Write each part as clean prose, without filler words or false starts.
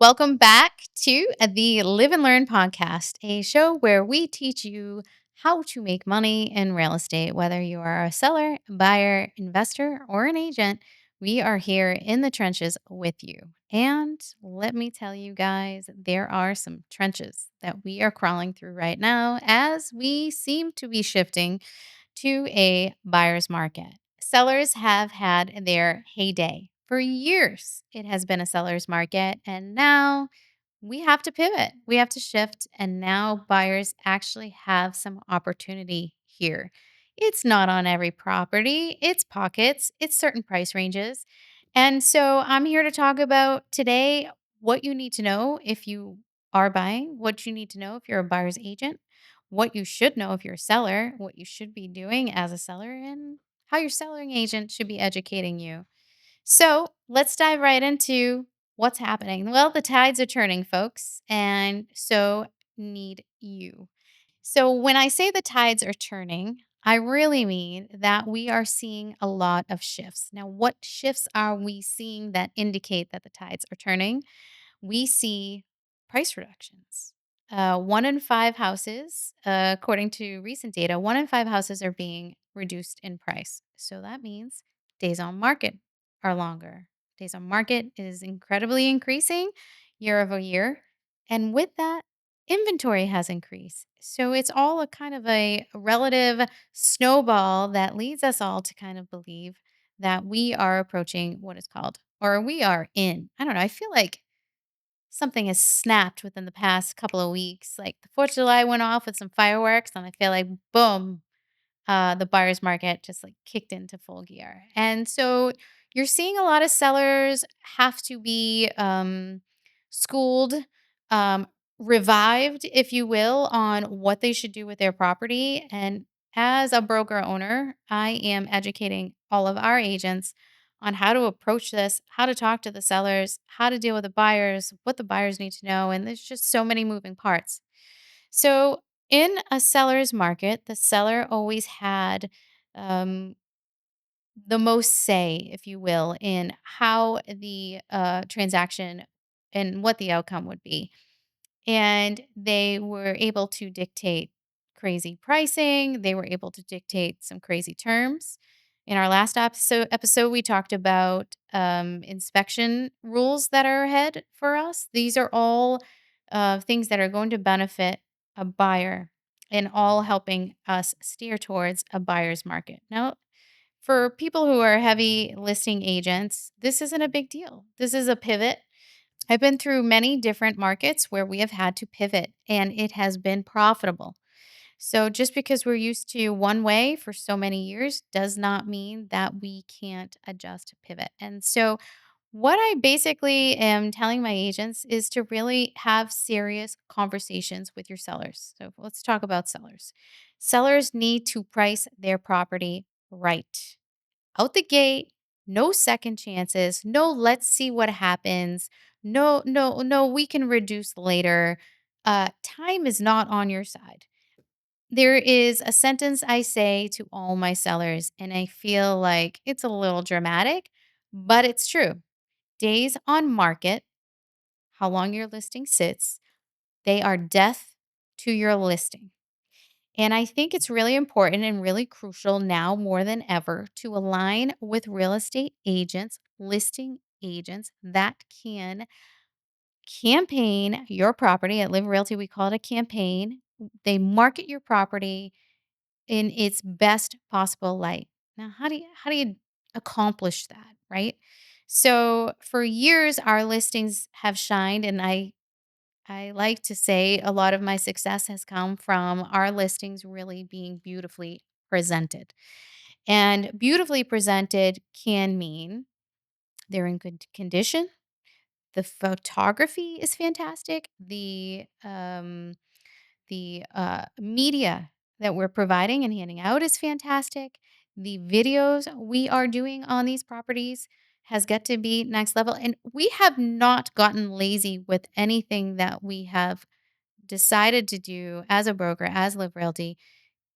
Welcome back to the Live and Learn Podcast, a show where we teach you how to make money in real estate. Whether you are a seller, buyer, investor, or an agent, we are here in the trenches with you. And let me tell you guys, there are some trenches that we are crawling through right now as we seem to be shifting to a buyer's market. Sellers have had their heyday. For years, it has been a seller's market, and now we have to pivot. We have to shift, and now buyers actually have some opportunity here. It's not on every property, it's pockets, it's certain price ranges. And so I'm here to talk about today what you need to know if you are buying, what you need to know if you're a buyer's agent, what you should know if you're a seller, what you should be doing as a seller, and how your selling agent should be educating you. So let's dive right into what's happening. Well, the tides are turning, folks, and so need you. So when I say the tides are turning, I really mean that we are seeing a lot of shifts. Now, what shifts are we seeing that indicate that the tides are turning? We see price reductions. One in five houses, according to recent data, one in five houses are being reduced in price. So that means days on market are longer. Days on market is incredibly increasing year over year. And with that, inventory has increased. So it's all a kind of a relative snowball that leads us all to kind of believe that we are approaching what is called, or we are in. I don't know. I feel like something has snapped within the past couple of weeks. Like the 4th of July went off with some fireworks, and I feel like, boom, the buyer's market just like kicked into full gear. And so you're seeing a lot of sellers have to be schooled, um, revived, if you will, on what they should do with their property. And as a broker owner, I am educating all of our agents on how to approach this, how to talk to the sellers, how to deal with the buyers, what the buyers need to know. And there's just so many moving parts. So, in a seller's market, the seller always had um, the most say, if you will, in how the transaction and what the outcome would be. And they were able to dictate crazy pricing. They were able to dictate some crazy terms. In our last episode we talked about inspection rules that are ahead for us. These are all things that are going to benefit a buyer and all helping us steer towards a buyer's market. Now, for people who are heavy listing agents, this isn't a big deal. This is a pivot. I've been through many different markets where we have had to pivot and it has been profitable. So just because we're used to one way for so many years does not mean that we can't adjust, pivot. And so what I basically am telling my agents is to really have serious conversations with your sellers. So let's talk about sellers. Sellers need to price their property right out the gate, no second chances, no let's see what happens. No, no, no, we can reduce later. Time is not on your side. There is a sentence I say to all my sellers, and I feel like it's a little dramatic, but it's true. Days on market, how long your listing sits, they are death to your listing. And I think it's really important and really crucial now more than ever to align with real estate agents, listing agents that can campaign your property. At Live Realty, we call it a campaign. They market your property in its best possible light. Now, how do you accomplish that, right? So for years our listings have shined, and I like to say a lot of my success has come from our listings really being beautifully presented. And beautifully presented can mean they're in good condition. The photography is fantastic. The media that we're providing and handing out is fantastic. The videos we are doing on these properties has got to be next level. And we have not gotten lazy with anything that we have decided to do as a broker, as Live Realty,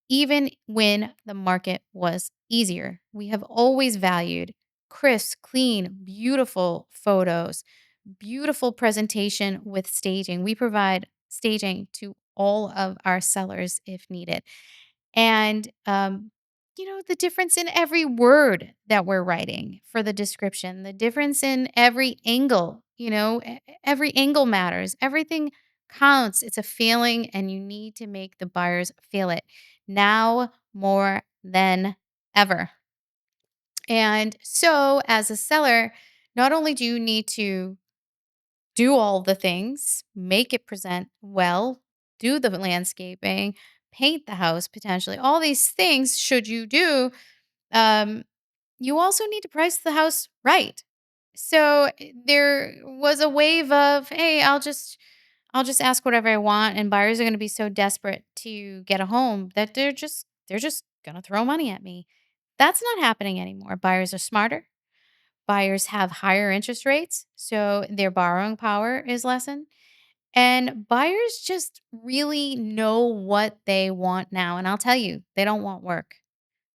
even when the market was easier. We have always valued crisp, clean, beautiful photos, beautiful presentation with staging. We provide staging to all of our sellers if needed. And, the difference in every word that we're writing for the description, the difference in every angle, every angle matters. Everything counts. It's a feeling, and you need to make the buyers feel it now more than ever. And so, as a seller, not only do you need to do all the things, make it present well, do the landscaping, paint the house potentially, all these things should you do, um, you also need to price the house right. So there was a wave of, hey, I'll just ask whatever I want, and buyers are going to be so desperate to get a home that they're just going to throw money at me. That's not happening anymore. Buyers are smarter. Buyers have higher interest rates, so their borrowing power is lessened. And buyers just really know what they want now. And I'll tell you, they don't want work.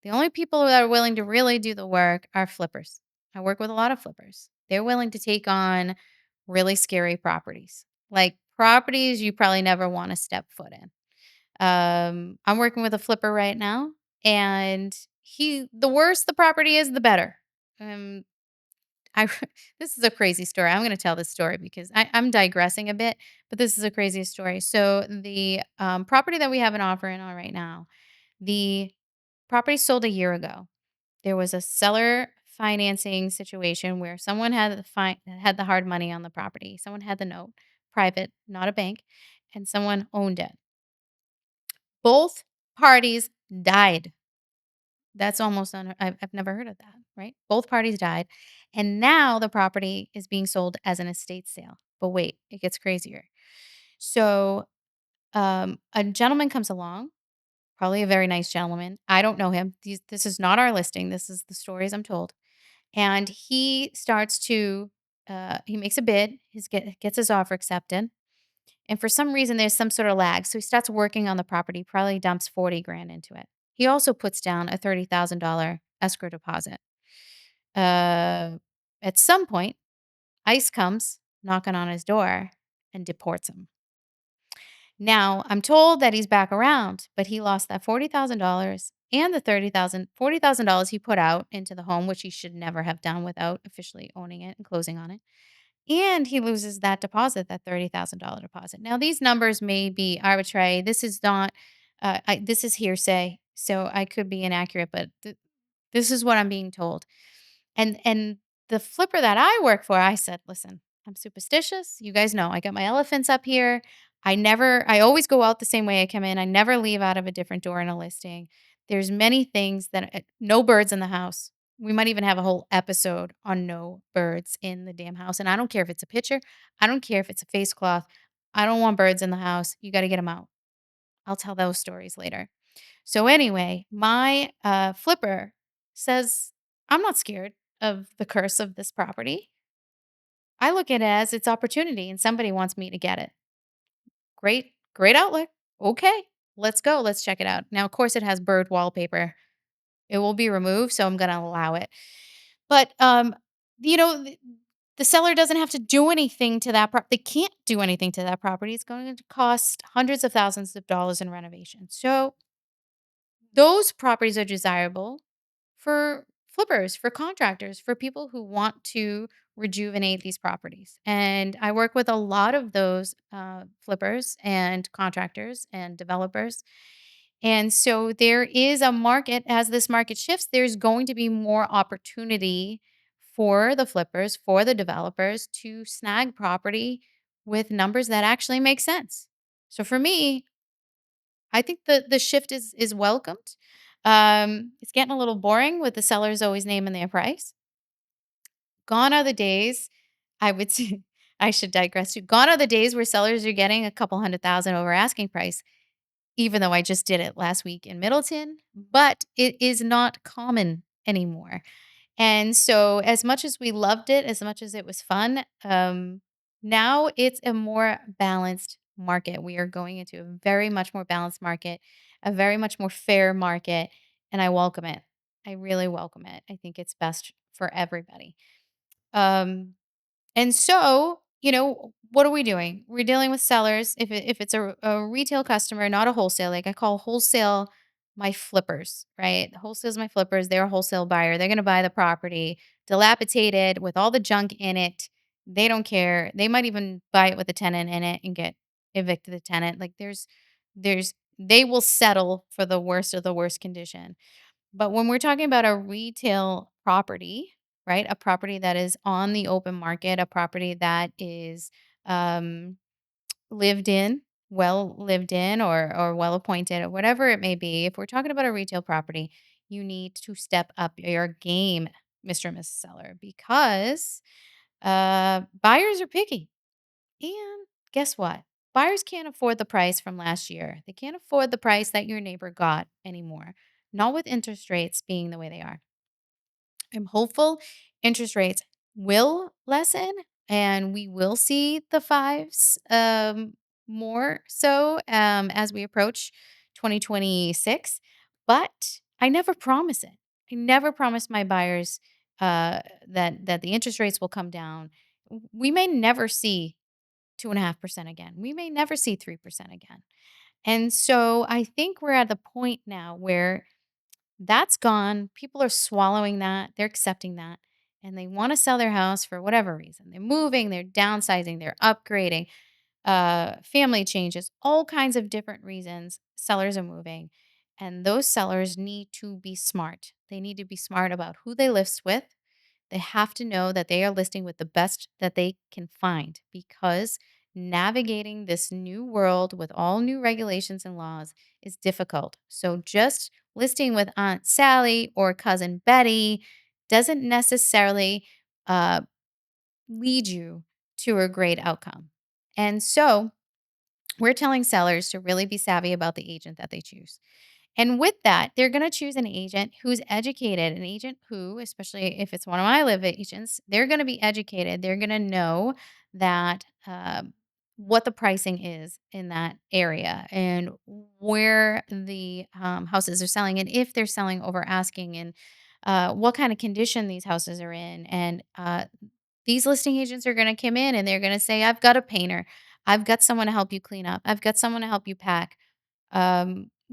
The only people that are willing to really do the work are flippers. I work with a lot of flippers. They're willing to take on really scary properties, like properties you probably never want to step foot in. I'm working with a flipper right now, and the worse the property is, the better. Um, I this is a crazy story. I'm going to tell this story because I'm digressing a bit, but this is a crazy story. So the property that we have an offer in on right now, the property sold a year ago. There was a seller financing situation where someone had the hard money on the property. Someone had the note, private, not a bank, and someone owned it. Both parties died. That's almost I've never heard of that, right? Both parties died. And now the property is being sold as an estate sale. But wait, it gets crazier. So a gentleman comes along, probably a very nice gentleman. I don't know him. This is not our listing. This is the stories I'm told. And he starts to, he makes a bid, gets his offer accepted. And for some reason, there's some sort of lag. So he starts working on the property, probably dumps 40 grand into it. He also puts down a $30,000 escrow deposit. Uh, at some point, ICE comes knocking on his door and deports him. Now, I'm told that he's back around, but he lost that $40,000 and the $40,000 he put out into the home, which he should never have done without officially owning it and closing on it. And he loses that deposit, that $30,000 deposit. Now, these numbers may be arbitrary. This is not, this is hearsay, so I could be inaccurate, but this is what I'm being told. And the flipper that I work for, I said, listen, I'm superstitious. You guys know I got my elephants up here. I always go out the same way I come in. I never leave out of a different door in a listing. There's many things that no birds in the house. We might even have a whole episode on no birds in the damn house. And I don't care if it's a picture. I don't care if it's a face cloth. I don't want birds in the house. You got to get them out. I'll tell those stories later. So anyway, my flipper says, I'm not scared of the curse of this property. I look at it as its opportunity and somebody wants me to get it. Great, great outlook. Okay, let's go. Let's check it out. Now, of course, it has bird wallpaper. It will be removed, so I'm going to allow it. But, you know, the, the seller doesn't have to do anything to that property. They can't do anything to that property. It's going to cost hundreds of thousands of dollars in renovation. So those properties are desirable for flippers, for contractors, for people who want to rejuvenate these properties. And I work with a lot of those flippers and contractors and developers. And so there is a market, as this market shifts, there's going to be more opportunity for the flippers, for the developers to snag property with numbers that actually make sense. So for me, I think the shift is welcomed. It's getting a little boring with the sellers always naming their price. Gone are the days, I would say, I should digress too. Gone are the days where sellers are getting a couple 100,000 over asking price, even though I just did it last week in Middleton, but it is not common anymore. And so as much as we loved it, as much as it was fun, now it's a more balanced market. We are going into a very much more balanced market, a very much more fair market, and I welcome it. I really welcome it. I think it's best for everybody. Um, And so, what are we doing? We're dealing with sellers. If it's a retail customer, not a wholesale, like I call wholesale my flippers, right? Wholesale's my flippers. They're a wholesale buyer. They're going to buy the property dilapidated with all the junk in it. They don't care. They might even buy it with a tenant in it and get evicted the tenant. Like they will settle for the worst of the worst condition. But when we're talking about a retail property, right? A property that is on the open market, a property that is um, lived in, well lived in, or well appointed, or whatever it may be. If we're talking about a retail property, you need to step up your game, Mr. and Mrs. Seller, because buyers are picky. And guess what? Buyers can't afford the price from last year. They can't afford the price that your neighbor got anymore. Not with interest rates being the way they are. I'm hopeful interest rates will lessen and we will see the fives more so as we approach 2026. But I never promise it. I never promise my buyers that the interest rates will come down. We may never see 2.5% again. We may never see 3% again. And so I think we're at the point now where that's gone. People are swallowing that. They're accepting that. And they want to sell their house for whatever reason. They're moving, they're downsizing, they're upgrading, family changes, all kinds of different reasons sellers are moving. And those sellers need to be smart. They need to be smart about who they list with. They have to know that they are listing with the best that they can find because navigating this new world with all new regulations and laws is difficult. So just listing with Aunt Sally or cousin Betty doesn't necessarily uh, lead you to a great outcome. And so we're telling sellers to really be savvy about the agent that they choose. And with that, they're going to choose an agent who's educated, an agent who, especially if it's one of my live agents, they're going to be educated. They're going to know that what the pricing is in that area and where the houses are selling and if they're selling over asking and what kind of condition these houses are in. And these listing agents are going to come in and they're going to say, I've got a painter. I've got someone to help you clean up. I've got someone to help you pack.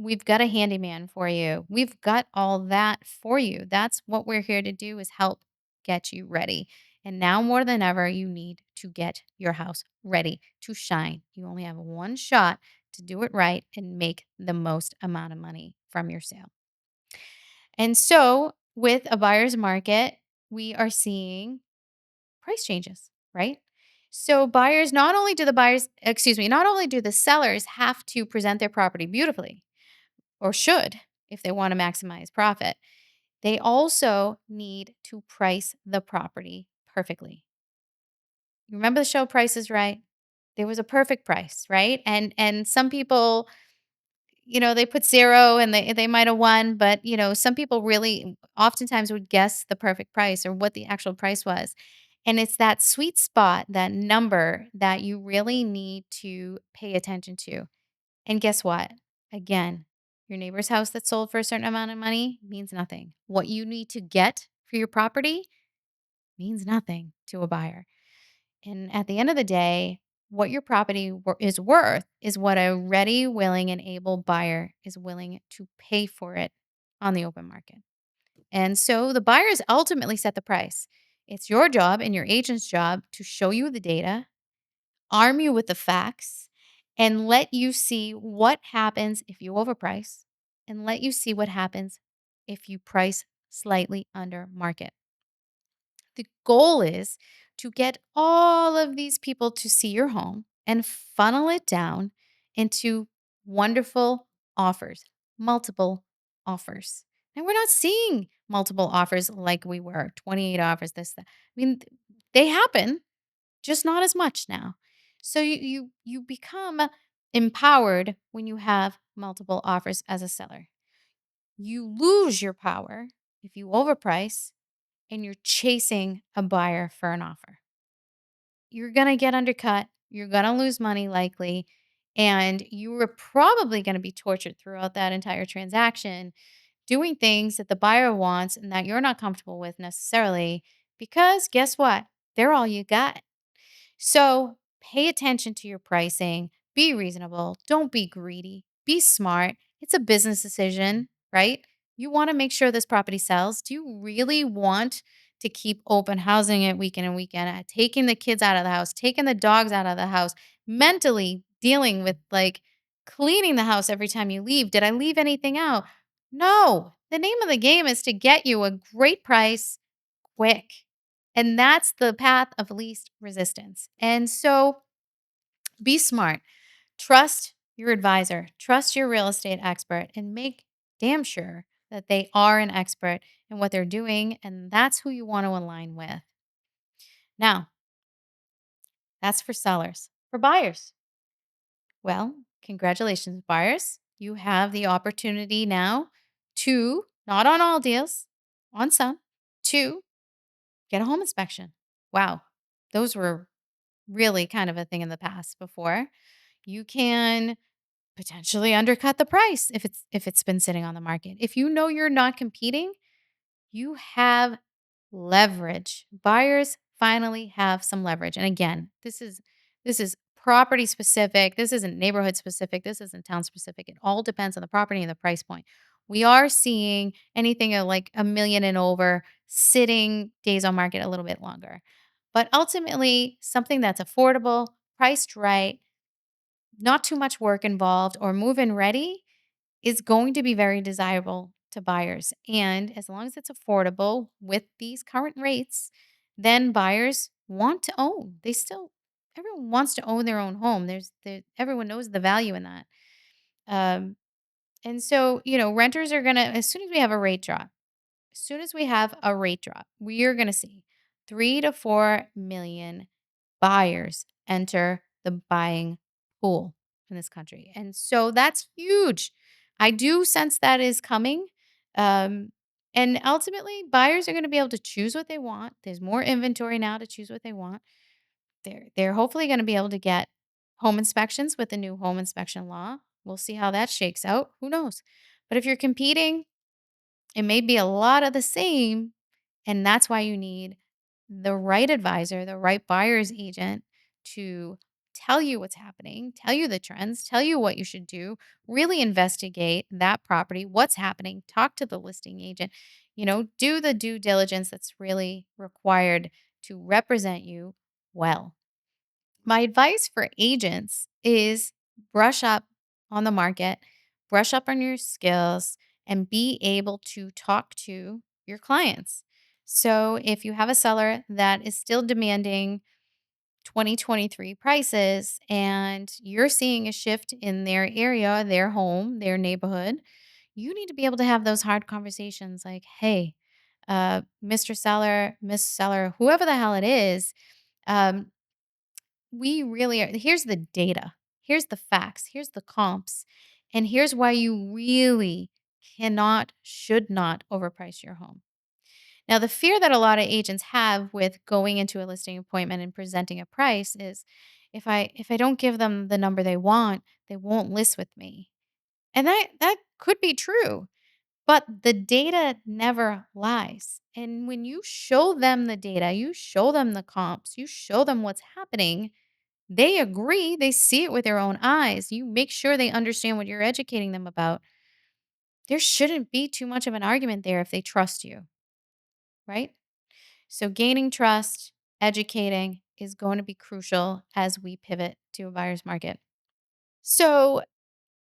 We've got a handyman for you. We've got all that for you. That's what we're here to do is help get you ready. And now more than ever, you need to get your house ready to shine. You only have one shot to do it right and make the most amount of money from your sale. And so, with a buyer's market, we are seeing price changes, right? So not only do the sellers have to present their property beautifully, or should if they want to maximize profit. They also need to price the property perfectly. You remember the show Price is Right? There was a perfect price, right? And some people, they put zero and they might have won, but some people really oftentimes would guess the perfect price or what the actual price was. And it's that sweet spot, that number that you really need to pay attention to. And guess what? Again, your neighbor's house that sold for a certain amount of money means nothing. What you need to get for your property means nothing to a buyer. And at the end of the day, what your property is worth is what a ready, willing, and able buyer is willing to pay for it on the open market. And so the buyers ultimately set the price. It's your job and your agent's job to show you the data, arm you with the facts, and let you see what happens if you overprice and let you see what happens if you price slightly under market. The goal is to get all of these people to see your home and funnel it down into wonderful offers, multiple offers. And we're not seeing multiple offers like we were 28 offers, this, that. I mean, they happen, just not as much now. So you become empowered when you have multiple offers as a seller. You lose your power if you overprice and you're chasing a buyer for an offer. You're going to get undercut, you're going to lose money likely, and you are probably going to be tortured throughout that entire transaction doing things that the buyer wants and that you're not comfortable with necessarily because guess what? They're all you got. So pay attention to your pricing, be reasonable, don't be greedy, be smart. It's a business decision, right? You want to make sure this property sells. Do you really want to keep open housing it weekend and weekend, taking the kids out of the house, taking the dogs out of the house, mentally dealing with like cleaning the house every time you leave? Did I leave anything out? No. The name of the game is to get you a great price quick. And that's the path of least resistance. And so be smart. Trust your advisor, trust your real estate expert, and make damn sure that they are an expert in what they're doing. And that's who you want to align with. Now, that's for sellers. For buyers, well, congratulations, buyers. You have the opportunity now to, not on all deals, on some, to get a home inspection. Wow. Those were really kind of a thing in the past before. You can potentially undercut the price if it's been sitting on the market. If you know you're not competing, you have leverage. Buyers finally have some leverage. And again, this is property specific. This isn't neighborhood specific. This isn't town specific. It all depends on the property and the price point. We are seeing anything like a million and over sitting days on market a little bit longer. But ultimately, something that's affordable, priced right, not too much work involved, or move in ready is going to be very desirable to buyers. And as long as it's affordable with these current rates, then buyers want to own. Everyone wants to own their own home. Everyone knows the value in that. Um, and so, renters are going to, as soon as we have a rate drop, as soon as we have a rate drop, we are going to see 3 to 4 million buyers enter the buying pool in this country. And so that's huge. I do sense that is coming. Um, and ultimately, buyers are going to be able to choose what they want. There's more inventory now to choose what they want. They're hopefully going to be able to get home inspections with the new home inspection law. We'll see how that shakes out. Who knows? But if you're competing, it may be a lot of the same, and that's why you need the right advisor, the right buyer's agent to tell you what's happening, tell you the trends, tell you what you should do, really investigate that property, what's happening, talk to the listing agent, do the due diligence that's really required to represent you well. My advice for agents is brush up on the market, brush up on your skills, and be able to talk to your clients. So if you have a seller that is still demanding 2023 prices and you're seeing a shift in their area, their home, their neighborhood, you need to be able to have those hard conversations like, hey, Mr. Seller, Miss Seller, whoever the hell it is, um, we really are. Here's the data, here's the facts, here's the comps, and here's why you really should not overprice your home. Now, the fear that a lot of agents have with going into a listing appointment and presenting a price is if I don't give them the number they want, they won't list with me. And that could be true, but the data never lies. And when you show them the data, you show them the comps, you show them what's happening, they agree, they see it with their own eyes. You make sure they understand what you're educating them about. There shouldn't be too much of an argument there if they trust you, right? So gaining trust, educating is going to be crucial as we pivot to a buyer's market. So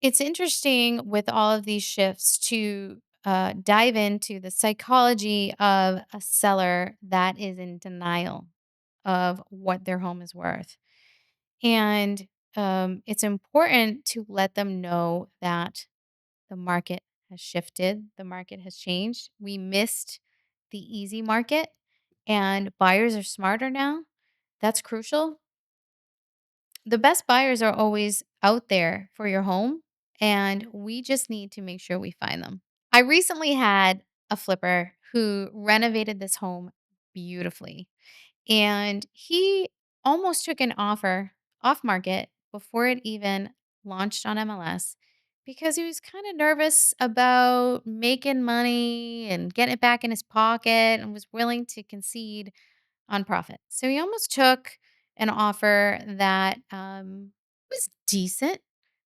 it's interesting with all of these shifts to dive into the psychology of a seller that is in denial of what their home is worth. And it's important to let them know that the market has shifted, the market has changed. We missed the easy market, and buyers are smarter now. That's crucial. The best buyers are always out there for your home, and we just need to make sure we find them. I recently had a flipper who renovated this home beautifully. And he almost took an offer off market before it even launched on MLS because he was kind of nervous about making money and getting it back in his pocket and was willing to concede on profit. So he almost took an offer that was decent,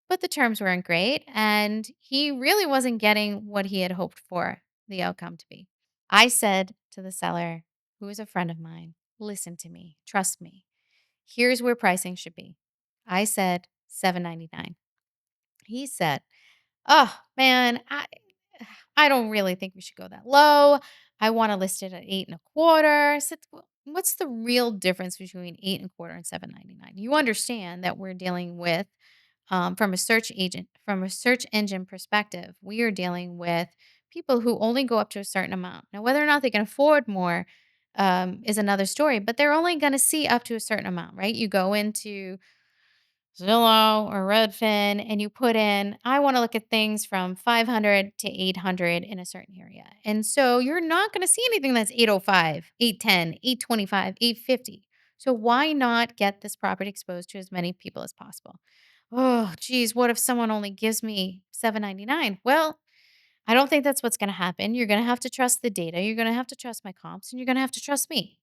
but the terms weren't great. And he really wasn't getting what he had hoped for the outcome to be. I said to the seller, who is a friend of mine, listen to me, trust me. Here's where pricing should be. I said 799. He said, "Oh, man, I don't really think we should go that low. I wanna list it at 8 and a quarter." I said, "Well, what's the real difference between 8 and a quarter and 7.99? You understand that we're dealing with, from a search engine perspective, we are dealing with people who only go up to a certain amount. Now, whether or not they can afford more, is another story, but they're only gonna see up to a certain amount, right? You go into Zillow or Redfin, and you put in, I want to look at things from 500 to 800 in a certain area. And so you're not going to see anything that's 805, 810, 825, 850. So why not get this property exposed to as many people as possible? Oh, geez, what if someone only gives me 799? Well, I don't think that's what's going to happen. You're going to have to trust the data. You're going to have to trust my comps, and you're going to have to trust me.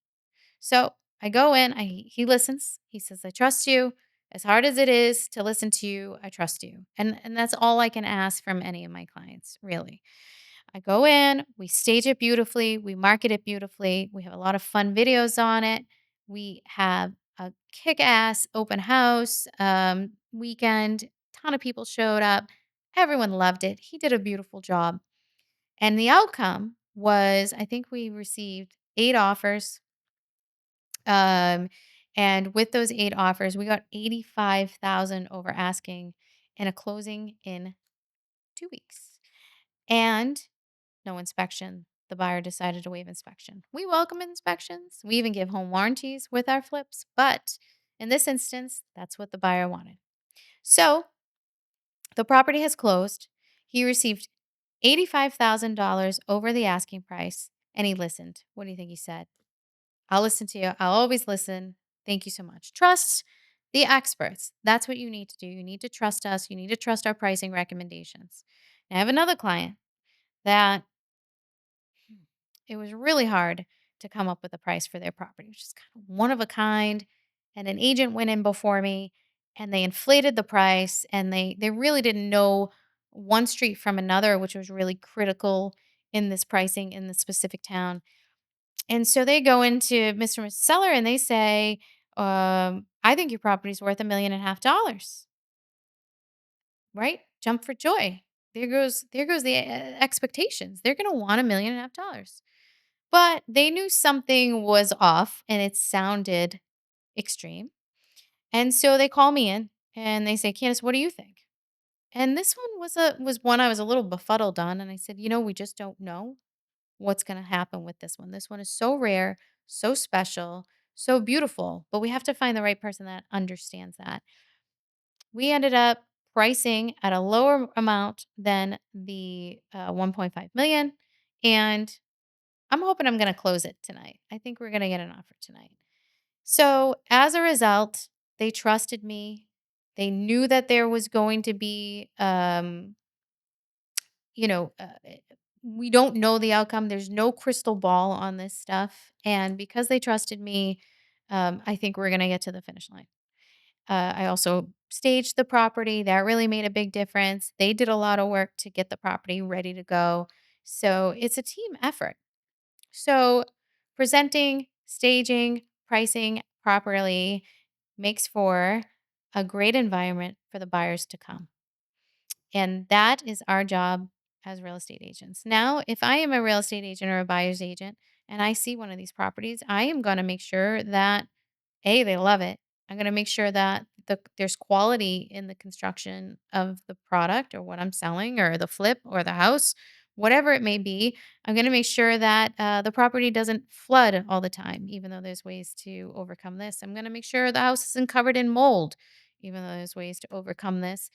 So I go in, he listens. He says, "I trust you. As hard as it is to listen to you, I trust you." And that's all I can ask from any of my clients, really. I go in, we stage it beautifully, we market it beautifully. We have a lot of fun videos on it. We have a kick-ass open house weekend. Ton of people showed up. Everyone loved it. He did a beautiful job. And the outcome was, I think we received 8 offers, um, and with those 8 offers, we got 85,000 over asking and a closing in 2 weeks. And no inspection. The buyer decided to waive inspection. We welcome inspections. We even give home warranties with our flips, but in this instance, that's what the buyer wanted. So, the property has closed. He received $85,000 over the asking price, and he listened. What do you think he said? "I'll listen to you. I'll always listen. Thank you so much." Trust the experts. That's what you need to do. You need to trust us. You need to trust our pricing recommendations. I have another client that it was really hard to come up with a price for their property, which is kind of one of a kind. And an agent went in before me and they inflated the price, and they really didn't know one street from another, which was really critical in this pricing in the specific town. And so they go into Mr. and Mrs. Seller and they say, "I think your property's worth $1.5 million." Right? Jump for joy. There goes the expectations. They're going to want $1.5 million. But they knew something was off and it sounded extreme. And so they call me in and they say, "Candace, what do you think?" And this one was one I was a little befuddled on. And I said, "We just don't know what's going to happen with this one. This one is so rare, so special, so beautiful, but we have to find the right person that understands that." We ended up pricing at a lower amount than the 1.5 million, and I'm hoping I'm going to close it tonight. I think we're going to get an offer tonight. So, as a result, they trusted me. They knew that there was going to be you know, uh, eh, we don't know the outcome. There's no crystal ball on this stuff. And because they trusted me, I think we're going to get to the finish line. I also staged the property. That really made a big difference. They did a lot of work to get the property ready to go. So it's a team effort. So presenting, staging, pricing properly makes for a great environment for the buyers to come. And that is our job as real estate agents. Now, if I am a real estate agent or a buyer's agent and I see one of these properties, I am going to make sure that they love it. I'm going to make sure that there's quality in the construction of the product or what I'm selling or the flip or the house, whatever it may be. I'm going to make sure that the property doesn't flood all the time, even though there's ways to overcome this. I'm going to make sure the house isn't covered in mold, even though there's ways to overcome this.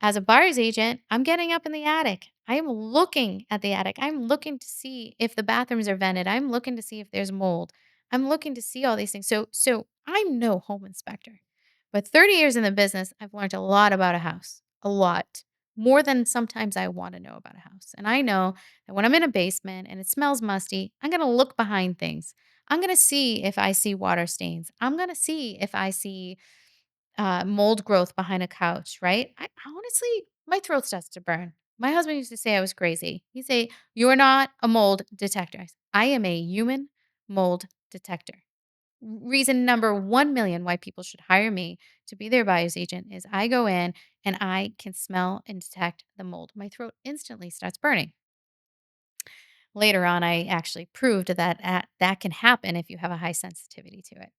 As a buyer's agent, I'm getting up in the attic. I am looking at the attic. I'm looking to see if the bathrooms are vented. I'm looking to see if there's mold. I'm looking to see all these things. So I'm no home inspector. But 30 years in the business, I've learned a lot about a house. A lot. More than sometimes I want to know about a house. And I know that when I'm in a basement and it smells musty, I'm going to look behind things. I'm going to see if I see water stains. I'm going to see if I see mold growth behind a couch, right? I honestly, my throat starts to burn. My husband used to say I was crazy. He'd say, "You are not a mold detector." I am a human mold detector. Reason number 1 million why people should hire me to be their buyer's agent is I go in and I can smell and detect the mold. My throat instantly starts burning. Later on, I actually proved that that can happen if you have a high sensitivity to it.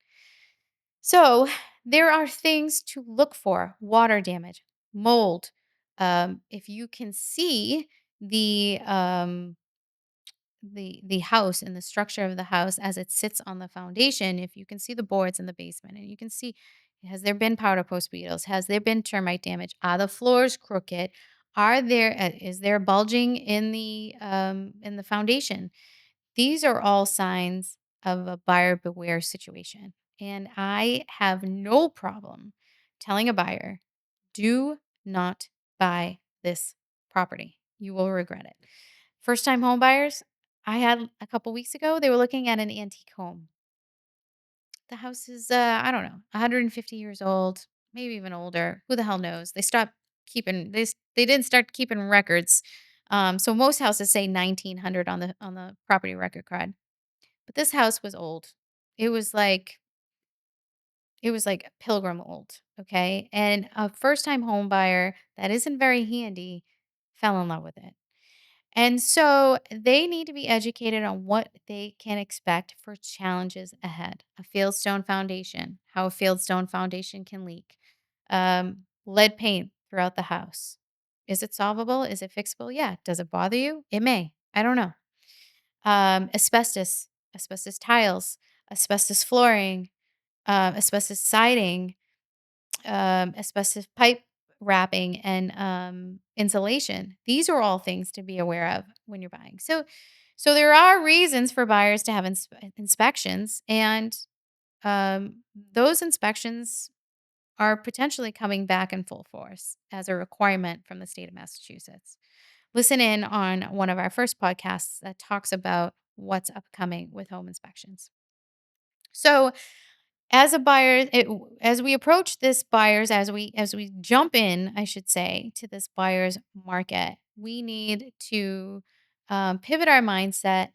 So there are things to look for: water damage, mold. If you can see the the house and the structure of the house as it sits on the foundation, if you can see the boards in the basement and you can see, has there been powder post beetles, has there been termite damage, are the floors crooked, are there is there bulging in the foundation? These are all signs of a buyer beware situation. And I have no problem telling a buyer, do not buy this property. You will regret it. First time home buyers, I had a couple weeks ago, they were looking at an antique home. The house is, I don't know, 150 years old, maybe even older. Who the hell knows? They stopped keeping, they didn't start keeping records. So most houses say 1900 on the property record card. But this house was old. It was like it was like pilgrim old, okay? And a first-time home buyer that isn't very handy fell in love with it. And so they need to be educated on what they can expect for challenges ahead. A fieldstone foundation, how a fieldstone foundation can leak. Lead paint throughout the house. Is it solvable? Is it fixable? Yeah. Does it bother you? It may. I don't know. Asbestos, asbestos tiles, asbestos flooring, asbestos siding, asbestos pipe wrapping, and insulation. These are all things to be aware of when you're buying. So there are reasons for buyers to have inspections, and those inspections are potentially coming back in full force as a requirement from the state of Massachusetts. Listen in on one of our first podcasts that talks about what's upcoming with home inspections. So, as a buyer, as we approach this buyers, as we jump in, I should say, to this buyer's market, we need to pivot our mindset,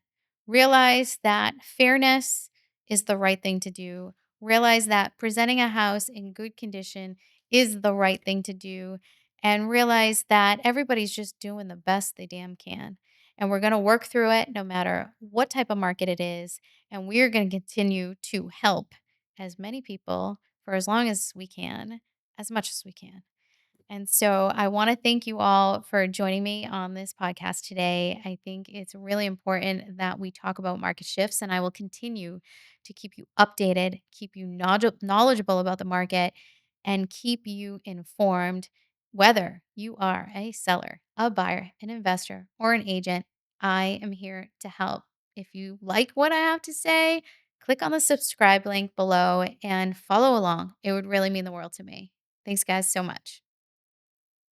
realize that fairness is the right thing to do, realize that presenting a house in good condition is the right thing to do, and realize that everybody's just doing the best they damn can. And we're going to work through it no matter what type of market it is. And we're going to continue to help as many people for as long as we can, as much as we can. And so I want to thank you all for joining me on this podcast today. I think it's really important that we talk about market shifts, and I will continue to keep you updated, keep you knowledgeable about the market, and keep you informed whether you are a seller, a buyer, an investor, or an agent. I am here to help. If you like what I have to say, click on the subscribe link below and follow along. It would really mean the world to me. Thanks, guys, so much.